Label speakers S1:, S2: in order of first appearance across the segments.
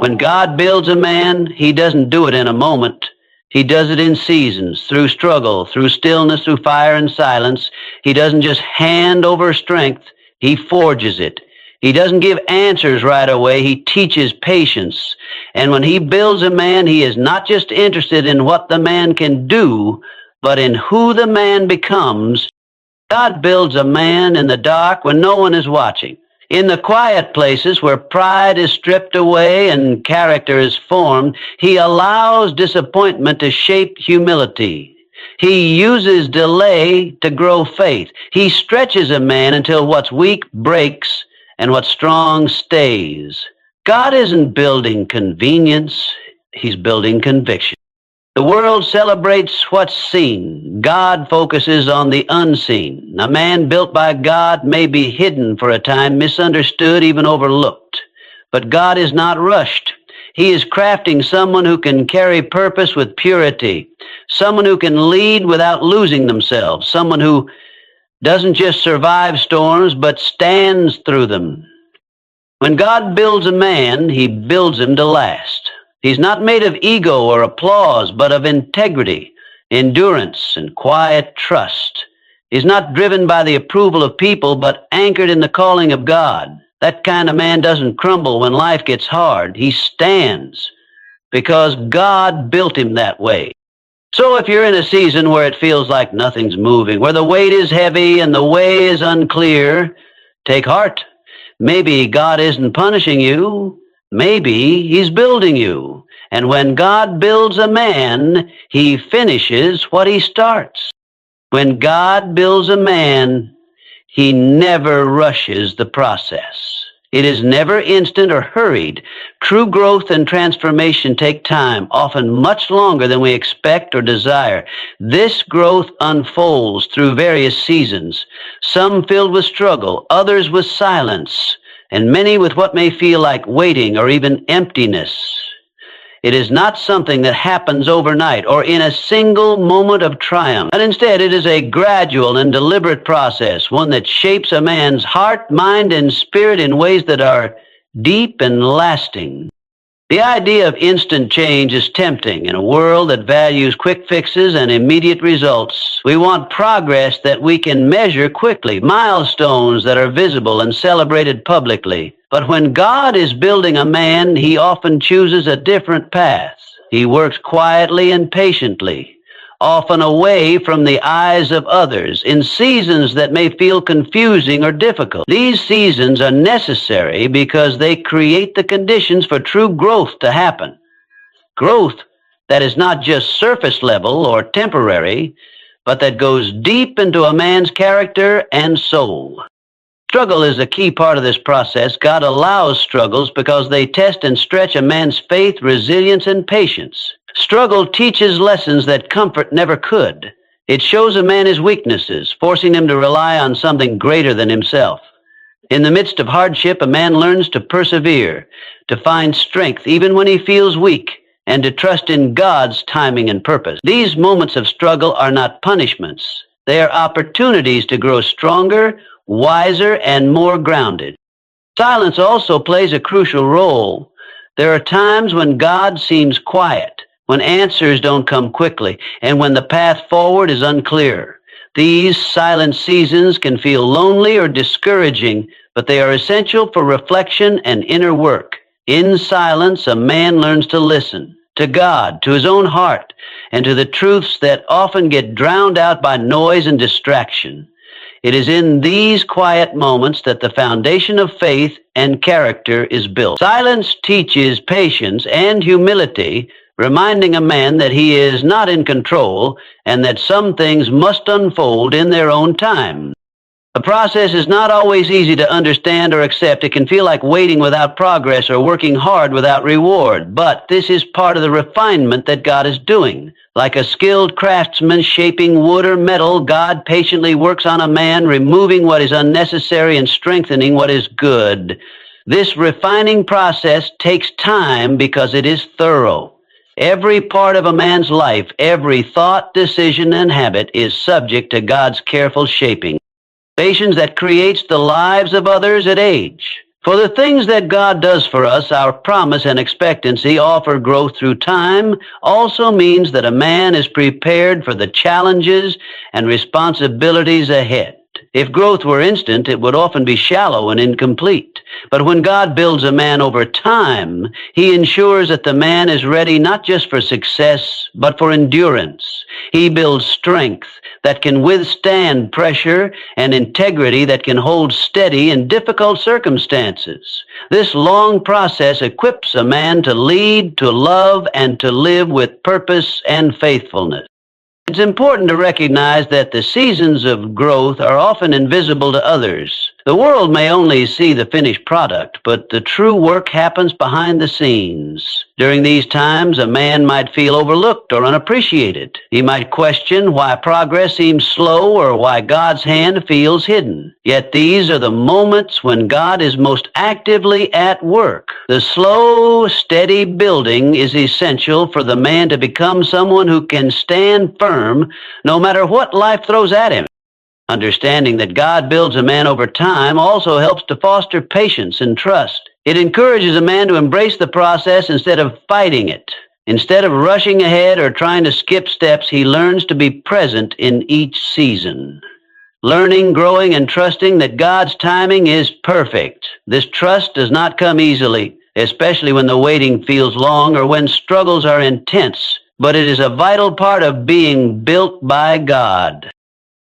S1: When God builds a man, he doesn't do it in a moment. He does it in seasons, through struggle, through stillness, through fire and silence. He doesn't just hand over strength, he forges it. He doesn't give answers right away, he teaches patience. And when he builds a man, he is not just interested in what the man can do, but in who the man becomes. God builds a man in the dark when no one is watching. In the quiet places where pride is stripped away and character is formed, he allows disappointment to shape humility. He uses delay to grow faith. He stretches a man until what's weak breaks and what's strong stays. God isn't building convenience, he's building conviction. The world celebrates what's seen. God focuses on the unseen. A man built by God may be hidden for a time, misunderstood, even overlooked. But God is not rushed. He is crafting someone who can carry purpose with purity, someone who can lead without losing themselves, someone who doesn't just survive storms, but stands through them. When God builds a man, he builds him to last. He's not made of ego or applause, but of integrity, endurance, and quiet trust. He's not driven by the approval of people, but anchored in the calling of God. That kind of man doesn't crumble when life gets hard. He stands because God built him that way. So if you're in a season where it feels like nothing's moving, where the weight is heavy and the way is unclear, take heart. Maybe God isn't punishing you. Maybe he's building you. And when God builds a man, he finishes what he starts. When God builds a man, he never rushes the process. It is never instant or hurried. True growth and transformation take time, often much longer than we expect or desire. This growth unfolds through various seasons, some filled with struggle, others with silence, and many with what may feel like waiting or even emptiness. It is not something that happens overnight or in a single moment of triumph, but instead it is a gradual and deliberate process, one that shapes a man's heart, mind, and spirit in ways that are deep and lasting. The idea of instant change is tempting in a world that values quick fixes and immediate results. We want progress that we can measure quickly, milestones that are visible and celebrated publicly. But when God is building a man, he often chooses a different path. He works quietly and patiently, often away from the eyes of others, in seasons that may feel confusing or difficult. These seasons are necessary because they create the conditions for true growth to happen. Growth that is not just surface level or temporary, but that goes deep into a man's character and soul. Struggle is a key part of this process. God allows struggles because they test and stretch a man's faith, resilience, and patience. Struggle teaches lessons that comfort never could. It shows a man his weaknesses, forcing him to rely on something greater than himself. In the midst of hardship, a man learns to persevere, to find strength even when he feels weak, and to trust in God's timing and purpose. These moments of struggle are not punishments. They are opportunities to grow stronger, wiser, and more grounded. Silence also plays a crucial role. There are times when God seems quiet, when answers don't come quickly, and when the path forward is unclear. These silent seasons can feel lonely or discouraging, but they are essential for reflection and inner work. In silence, a man learns to listen to God, to his own heart, and to the truths that often get drowned out by noise and distraction. It is in these quiet moments that the foundation of faith and character is built. Silence teaches patience and humility, reminding a man that he is not in control and that some things must unfold in their own time. The process is not always easy to understand or accept. It can feel like waiting without progress or working hard without reward. But this is part of the refinement that God is doing. Like a skilled craftsman shaping wood or metal, God patiently works on a man, removing what is unnecessary and strengthening what is good. This refining process takes time because it is thorough. Every part of a man's life, every thought, decision, and habit is subject to God's careful shaping. Patience that creates the lives of others at age. For the things that God does for us, our promise and expectancy offer growth through time also means that a man is prepared for the challenges and responsibilities ahead. If growth were instant, it would often be shallow and incomplete. But when God builds a man over time, he ensures that the man is ready not just for success, but for endurance. He builds strength that can withstand pressure and integrity that can hold steady in difficult circumstances. This long process equips a man to lead, to love, and to live with purpose and faithfulness. It's important to recognize that the seasons of growth are often invisible to others. The world may only see the finished product, but the true work happens behind the scenes. During these times, a man might feel overlooked or unappreciated. He might question why progress seems slow or why God's hand feels hidden. Yet these are the moments when God is most actively at work. The slow, steady building is essential for the man to become someone who can stand firm no matter what life throws at him. Understanding that God builds a man over time also helps to foster patience and trust. It encourages a man to embrace the process instead of fighting it. Instead of rushing ahead or trying to skip steps, he learns to be present in each season. Learning, growing, and trusting that God's timing is perfect. This trust does not come easily, especially when the waiting feels long or when struggles are intense, but it is a vital part of being built by God.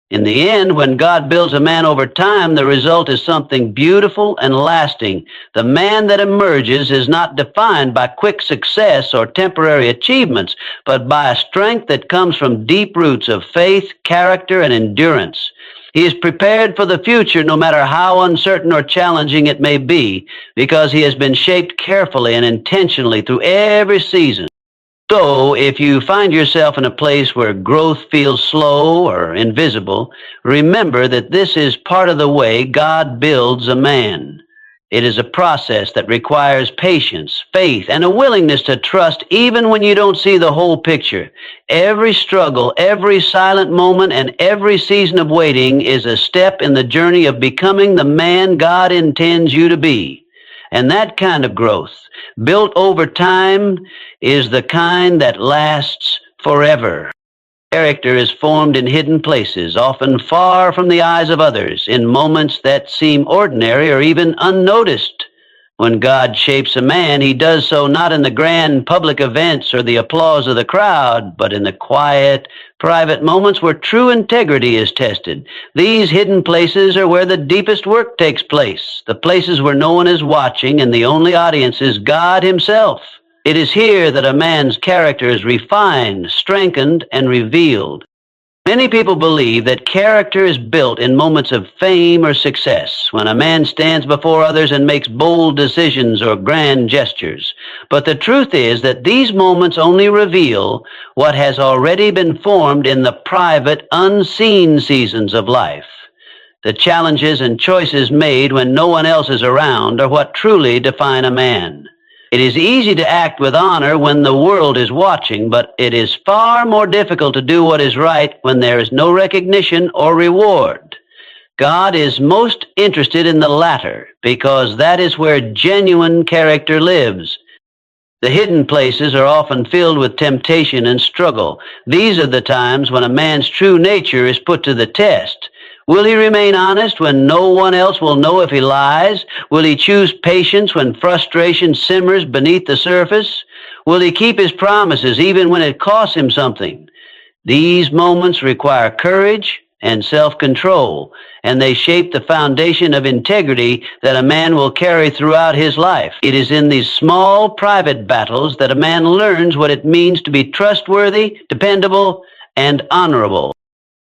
S1: In the end, when God builds a man over time, the result is something beautiful and lasting. The man that emerges is not defined by quick success or temporary achievements, but by a strength that comes from deep roots of faith, character, and endurance. He is prepared for the future no matter how uncertain or challenging it may be, because he has been shaped carefully and intentionally through every season. So, if you find yourself in a place where growth feels slow or invisible, remember that this is part of the way God builds a man. It is a process that requires patience, faith, and a willingness to trust even when you don't see the whole picture. Every struggle, every silent moment, and every season of waiting is a step in the journey of becoming the man God intends you to be. And that kind of growth, built over time, is the kind that lasts forever. Character is formed in hidden places, often far from the eyes of others, in moments that seem ordinary or even unnoticed. When God shapes a man, he does so not in the grand public events or the applause of the crowd, but in the quiet, private moments where true integrity is tested. These hidden places are where the deepest work takes place, the places where no one is watching and the only audience is God himself. It is here that a man's character is refined, strengthened, and revealed. Many people believe that character is built in moments of fame or success, when a man stands before others and makes bold decisions or grand gestures. But the truth is that these moments only reveal what has already been formed in the private, unseen seasons of life. The challenges and choices made when no one else is around are what truly define a man. It is easy to act with honor when the world is watching, but it is far more difficult to do what is right when there is no recognition or reward. God is most interested in the latter, because that is where genuine character lives. The hidden places are often filled with temptation and struggle. These are the times when a man's true nature is put to the test. Will he remain honest when no one else will know if he lies? Will he choose patience when frustration simmers beneath the surface? Will he keep his promises even when it costs him something? These moments require courage and self-control, and they shape the foundation of integrity that a man will carry throughout his life. It is in these small, private battles that a man learns what it means to be trustworthy, dependable, and honorable.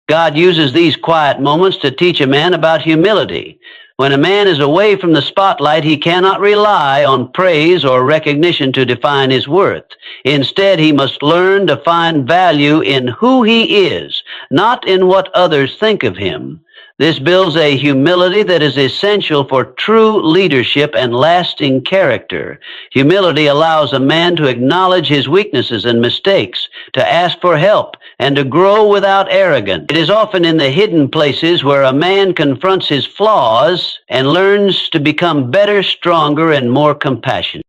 S1: God uses these quiet moments to teach a man about humility. When a man is away from the spotlight, he cannot rely on praise or recognition to define his worth. Instead, he must learn to find value in who he is, not in what others think of him. This builds a humility that is essential for true leadership and lasting character. Humility allows a man to acknowledge his weaknesses and mistakes, to ask for help, and to grow without arrogance. It is often in the hidden places where a man confronts his flaws and learns to become better, stronger, and more compassionate.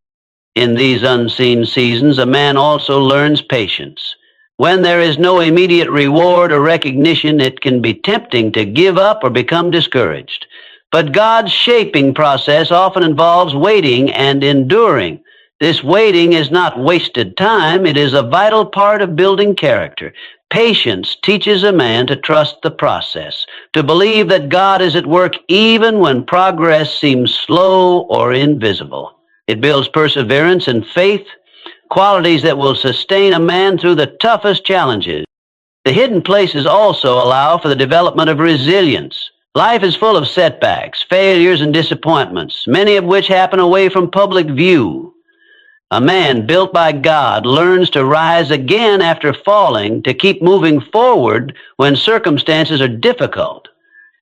S1: In these unseen seasons, a man also learns patience. When there is no immediate reward or recognition, it can be tempting to give up or become discouraged. But God's shaping process often involves waiting and enduring. This waiting is not wasted time. It is a vital part of building character. Patience teaches a man to trust the process, to believe that God is at work even when progress seems slow or invisible. It builds perseverance and faith, qualities that will sustain a man through the toughest challenges. The hidden places also allow for the development of resilience. Life is full of setbacks, failures, and disappointments, many of which happen away from public view. A man built by God learns to rise again after falling, to keep moving forward when circumstances are difficult.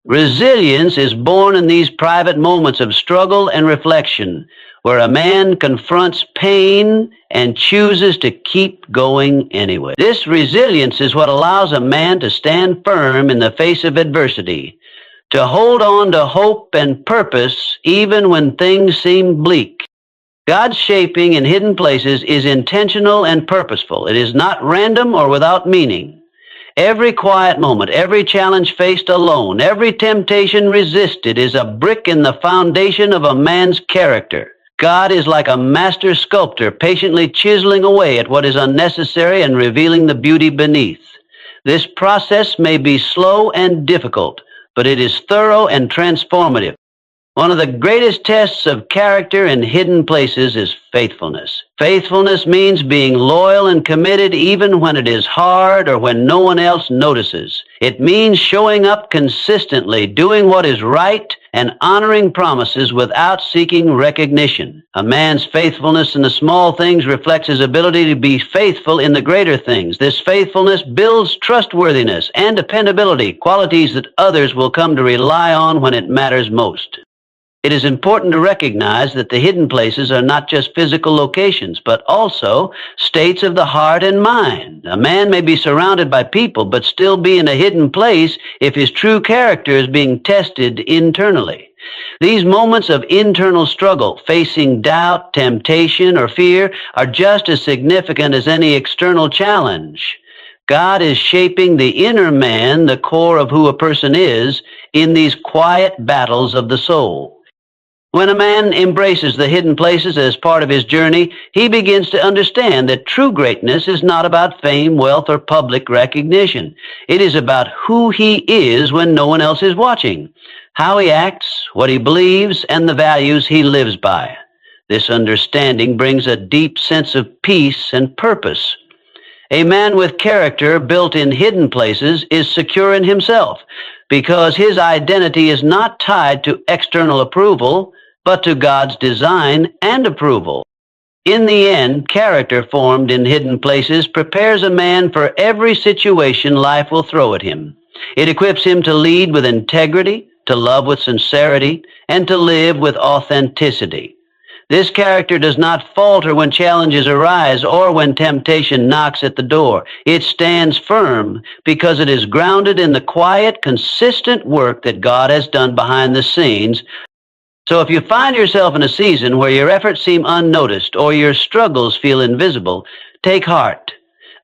S1: Resilience is born in these private moments of struggle and reflection, where a man confronts pain and chooses to keep going anyway. This resilience is what allows a man to stand firm in the face of adversity, to hold on to hope and purpose even when things seem bleak. God's shaping in hidden places is intentional and purposeful. It is not random or without meaning. Every quiet moment, every challenge faced alone, every temptation resisted is a brick in the foundation of a man's character. God is like a master sculptor, patiently chiseling away at what is unnecessary and revealing the beauty beneath. This process may be slow and difficult, but it is thorough and transformative. One of the greatest tests of character in hidden places is faithfulness. Faithfulness means being loyal and committed even when it is hard or when no one else notices. It means showing up consistently, doing what is right, and honoring promises without seeking recognition. A man's faithfulness in the small things reflects his ability to be faithful in the greater things. This faithfulness builds trustworthiness and dependability, qualities that others will come to rely on when it matters most. It is important to recognize that the hidden places are not just physical locations, but also states of the heart and mind. A man may be surrounded by people, but still be in a hidden place if his true character is being tested internally. These moments of internal struggle, facing doubt, temptation, or fear, are just as significant as any external challenge. God is shaping the inner man, the core of who a person is, in these quiet battles of the soul. When a man embraces the hidden places as part of his journey, he begins to understand that true greatness is not about fame, wealth, or public recognition. It is about who he is when no one else is watching, how he acts, what he believes, and the values he lives by. This understanding brings a deep sense of peace and purpose. A man with character built in hidden places is secure in himself because his identity is not tied to external approval, but to God's design and approval. In the end, character formed in hidden places prepares a man for every situation life will throw at him. It equips him to lead with integrity, to love with sincerity, and to live with authenticity. This character does not falter when challenges arise or when temptation knocks at the door. It stands firm because it is grounded in the quiet, consistent work that God has done behind the scenes. So if you find yourself in a season where your efforts seem unnoticed or your struggles feel invisible, take heart.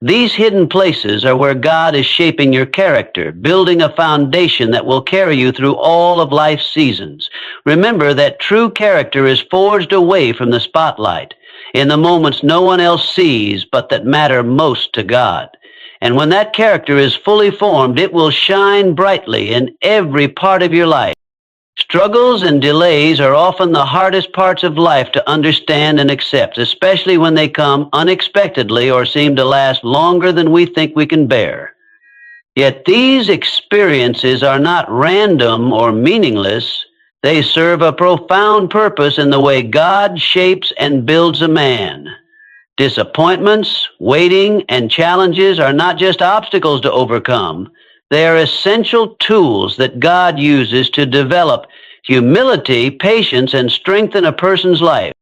S1: These hidden places are where God is shaping your character, building a foundation that will carry you through all of life's seasons. Remember that true character is forged away from the spotlight, in the moments no one else sees but that matter most to God. And when that character is fully formed, it will shine brightly in every part of your life. Struggles and delays are often the hardest parts of life to understand and accept, especially when they come unexpectedly or seem to last longer than we think we can bear. Yet these experiences are not random or meaningless. They serve a profound purpose in the way God shapes and builds a man. Disappointments, waiting, and challenges are not just obstacles to overcome. They are essential tools that God uses to develop humility, patience, and strengthen a person's life.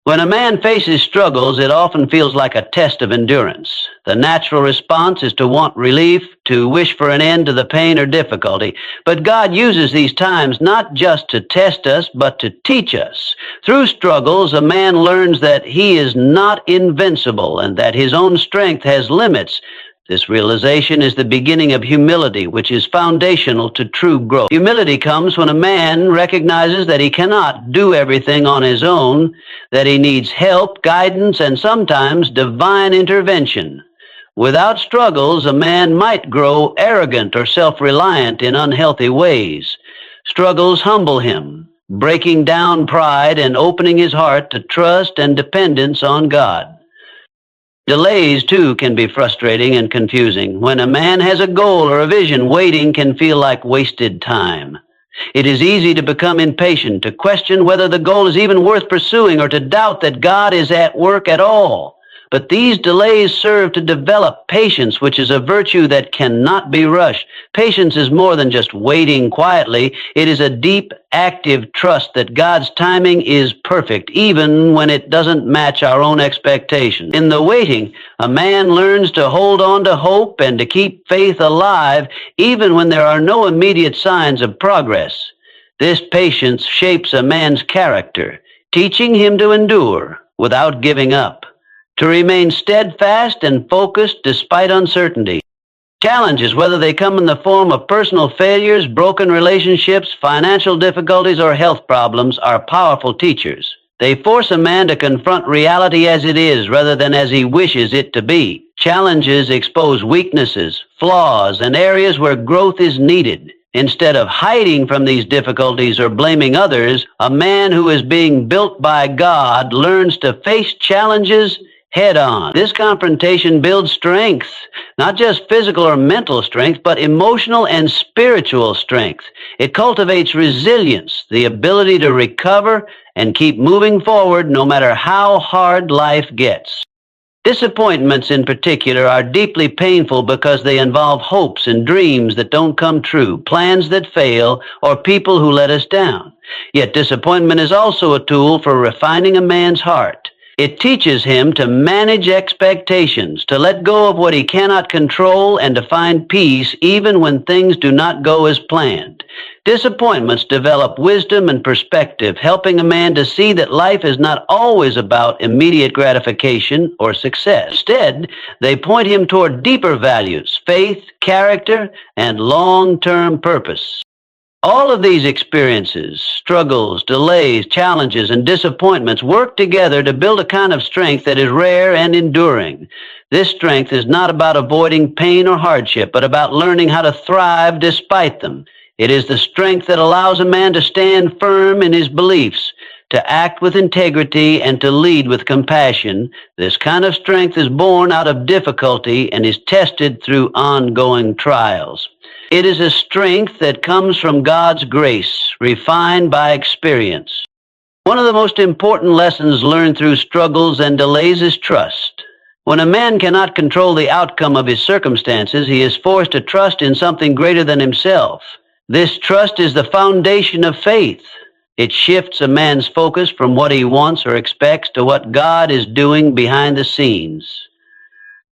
S1: When a man faces struggles, it often feels like a test of endurance. The natural response is to want relief, to wish for an end to the pain or difficulty. But God uses these times not just to test us, but to teach us. Through struggles, a man learns that he is not invincible and that his own strength has limits. This realization is the beginning of humility, which is foundational to true growth. Humility comes when a man recognizes that he cannot do everything on his own, that he needs help, guidance, and sometimes divine intervention. Without struggles, a man might grow arrogant or self-reliant in unhealthy ways. Struggles humble him, breaking down pride and opening his heart to trust and dependence on God. Delays, too, can be frustrating and confusing. When a man has a goal or a vision, waiting can feel like wasted time. It is easy to become impatient, to question whether the goal is even worth pursuing, or to doubt that God is at work at all. But these delays serve to develop patience, which is a virtue that cannot be rushed. Patience is more than just waiting quietly. It is a deep, active trust that God's timing is perfect, even when it doesn't match our own expectations. In the waiting, a man learns to hold on to hope and to keep faith alive, even when there are no immediate signs of progress. This patience shapes a man's character, teaching him to endure without giving up, to remain steadfast and focused despite uncertainty. Challenges, whether they come in the form of personal failures, broken relationships, financial difficulties, or health problems, are powerful teachers. They force a man to confront reality as it is rather than as he wishes it to be. Challenges expose weaknesses, flaws, and areas where growth is needed. Instead of hiding from these difficulties or blaming others, a man who is being built by God learns to face challenges head on. This confrontation builds strength, not just physical or mental strength, but emotional and spiritual strength. It cultivates resilience, the ability to recover and keep moving forward no matter how hard life gets. Disappointments in particular are deeply painful because they involve hopes and dreams that don't come true, plans that fail, or people who let us down. Yet disappointment is also a tool for refining a man's heart. It teaches him to manage expectations, to let go of what he cannot control, and to find peace even when things do not go as planned. Disappointments develop wisdom and perspective, helping a man to see that life is not always about immediate gratification or success. Instead, they point him toward deeper values, faith, character, and long-term purpose. All of these experiences, struggles, delays, challenges, and disappointments work together to build a kind of strength that is rare and enduring. This strength is not about avoiding pain or hardship, but about learning how to thrive despite them. It is the strength that allows a man to stand firm in his beliefs, to act with integrity, and to lead with compassion. This kind of strength is born out of difficulty and is tested through ongoing trials. It is a strength that comes from God's grace, refined by experience. One of the most important lessons learned through struggles and delays is trust. When a man cannot control the outcome of his circumstances, he is forced to trust in something greater than himself. This trust is the foundation of faith. It shifts a man's focus from what he wants or expects to what God is doing behind the scenes.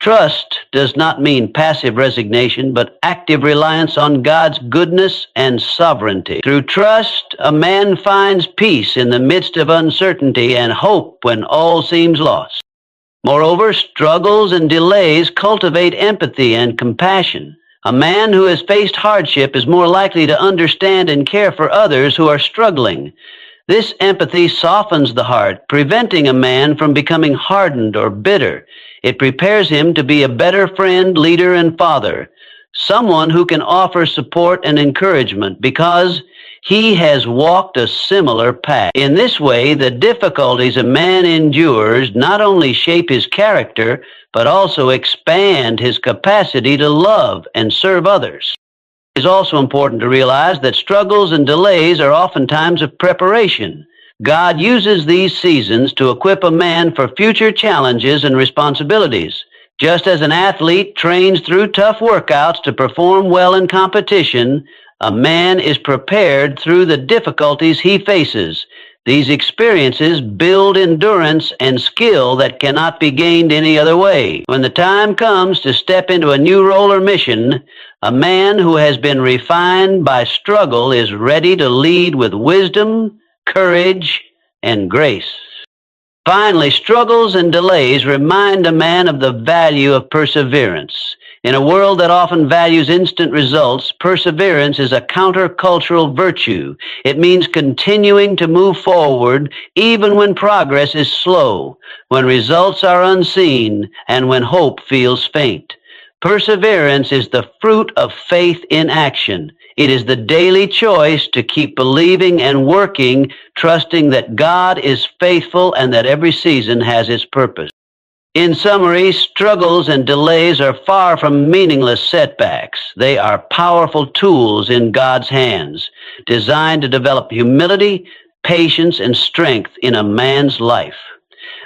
S1: Trust does not mean passive resignation, but active reliance on God's goodness and sovereignty. Through trust, a man finds peace in the midst of uncertainty and hope when all seems lost. Moreover, struggles and delays cultivate empathy and compassion. A man who has faced hardship is more likely to understand and care for others who are struggling. This empathy softens the heart, preventing a man from becoming hardened or bitter. It prepares him to be a better friend, leader, and father, someone who can offer support and encouragement because he has walked a similar path. In this way, the difficulties a man endures not only shape his character, but also expand his capacity to love and serve others. It is also important to realize that struggles and delays are often times of preparation. God uses these seasons to equip a man for future challenges and responsibilities. Just as an athlete trains through tough workouts to perform well in competition, a man is prepared through the difficulties he faces. These experiences build endurance and skill that cannot be gained any other way. When the time comes to step into a new role or mission, a man who has been refined by struggle is ready to lead with wisdom, courage, and grace. Finally, struggles and delays remind a man of the value of perseverance. In a world that often values instant results, perseverance is a countercultural virtue. It means continuing to move forward even when progress is slow, when results are unseen, and when hope feels faint. Perseverance is the fruit of faith in action. It is the daily choice to keep believing and working, trusting that God is faithful and that every season has its purpose. In summary, struggles and delays are far from meaningless setbacks. They are powerful tools in God's hands, designed to develop humility, patience, and strength in a man's life.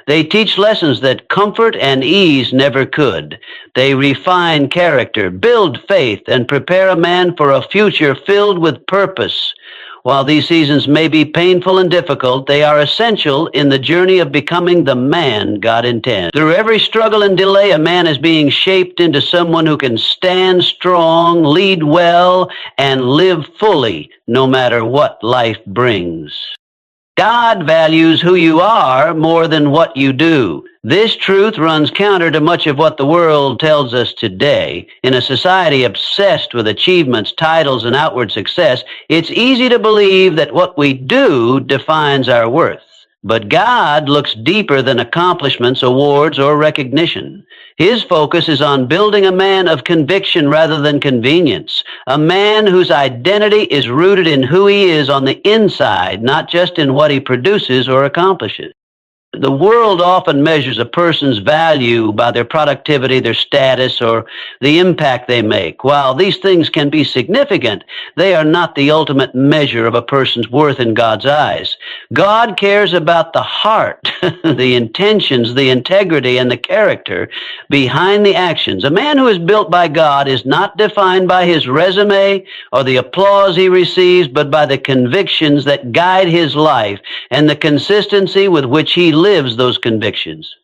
S1: They teach lessons that comfort and ease never could. They refine character, build faith, and prepare a man for a future filled with purpose. While these seasons may be painful and difficult, they are essential in the journey of becoming the man God intends. Through every struggle and delay, a man is being shaped into someone who can stand strong, lead well, and live fully no matter what life brings. God values who you are more than what you do. This truth runs counter to much of what the world tells us today. In a society obsessed with achievements, titles, and outward success, it's easy to believe that what we do defines our worth. But God looks deeper than accomplishments, awards, or recognition. His focus is on building a man of conviction rather than convenience, a man whose identity is rooted in who he is on the inside, not just in what he produces or accomplishes. The world often measures a person's value by their productivity, their status, or the impact they make. While these things can be significant, they are not the ultimate measure of a person's worth in God's eyes. God cares about the heart, the intentions, the integrity, and the character behind the actions. A man who is built by God is not defined by his resume or the applause he receives, but by the convictions that guide his life and the consistency with which he lives those convictions.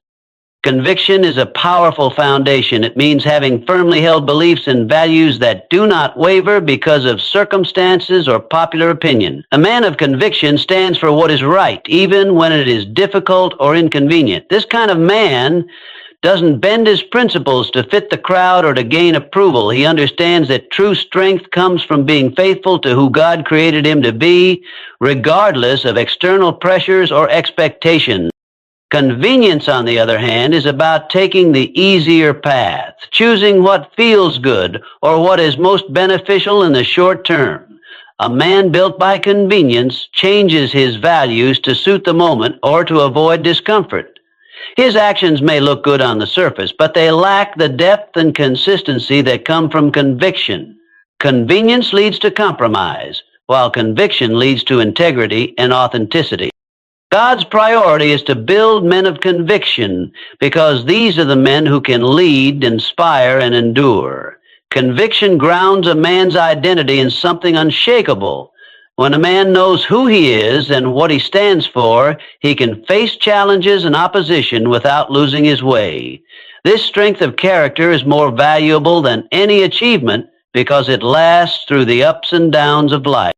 S1: Conviction is a powerful foundation. It means having firmly held beliefs and values that do not waver because of circumstances or popular opinion. A man of conviction stands for what is right, even when it is difficult or inconvenient. This kind of man doesn't bend his principles to fit the crowd or to gain approval. He understands that true strength comes from being faithful to who God created him to be, regardless of external pressures or expectations. Convenience, on the other hand, is about taking the easier path, choosing what feels good or what is most beneficial in the short term. A man built by convenience changes his values to suit the moment or to avoid discomfort. His actions may look good on the surface, but they lack the depth and consistency that come from conviction. Convenience leads to compromise, while conviction leads to integrity and authenticity. God's priority is to build men of conviction because these are the men who can lead, inspire, and endure. Conviction grounds a man's identity in something unshakable. When a man knows who he is and what he stands for, he can face challenges and opposition without losing his way. This strength of character is more valuable than any achievement because it lasts through the ups and downs of life.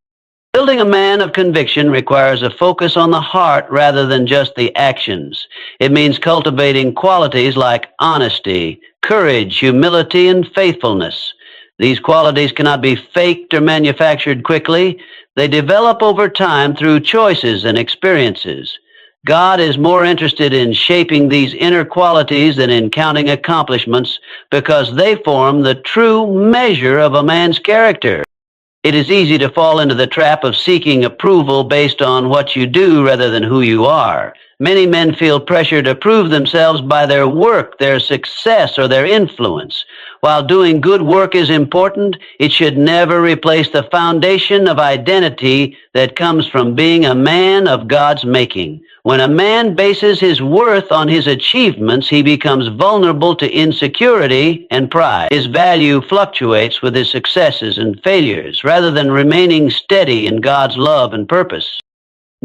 S1: Building a man of conviction requires a focus on the heart rather than just the actions. It means cultivating qualities like honesty, courage, humility, and faithfulness. These qualities cannot be faked or manufactured quickly. They develop over time through choices and experiences. God is more interested in shaping these inner qualities than in counting accomplishments because they form the true measure of a man's character. It is easy to fall into the trap of seeking approval based on what you do rather than who you are. Many men feel pressure to prove themselves by their work, their success, or their influence. While doing good work is important, it should never replace the foundation of identity that comes from being a man of God's making. When a man bases his worth on his achievements, he becomes vulnerable to insecurity and pride. His value fluctuates with his successes and failures rather than remaining steady in God's love and purpose.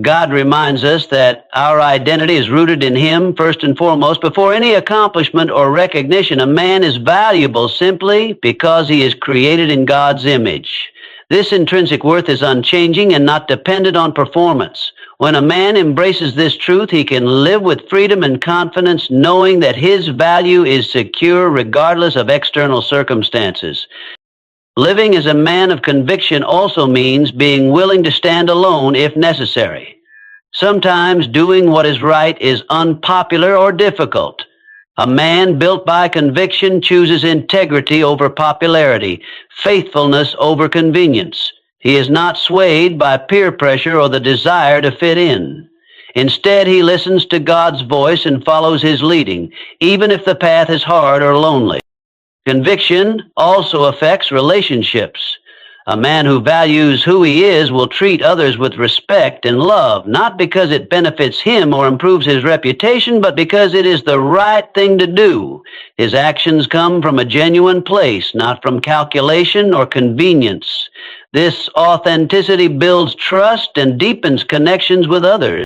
S1: God reminds us that our identity is rooted in Him first and foremost. Before any accomplishment or recognition, a man is valuable simply because he is created in God's image. This intrinsic worth is unchanging and not dependent on performance. When a man embraces this truth, he can live with freedom and confidence, knowing that his value is secure regardless of external circumstances. Living as a man of conviction also means being willing to stand alone if necessary. Sometimes doing what is right is unpopular or difficult. A man built by conviction chooses integrity over popularity, faithfulness over convenience. He is not swayed by peer pressure or the desire to fit in. Instead, he listens to God's voice and follows His leading, even if the path is hard or lonely. Conviction also affects relationships. A man who values who he is will treat others with respect and love, not because it benefits him or improves his reputation, but because it is the right thing to do. His actions come from a genuine place, not from calculation or convenience. This authenticity builds trust and deepens connections with others.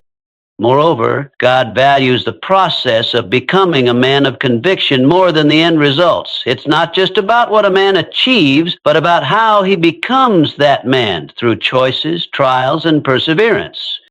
S1: Moreover, God values the process of becoming a man of conviction more than the end results. It's not just about what a man achieves, but about how he becomes that man through choices, trials, and perseverance.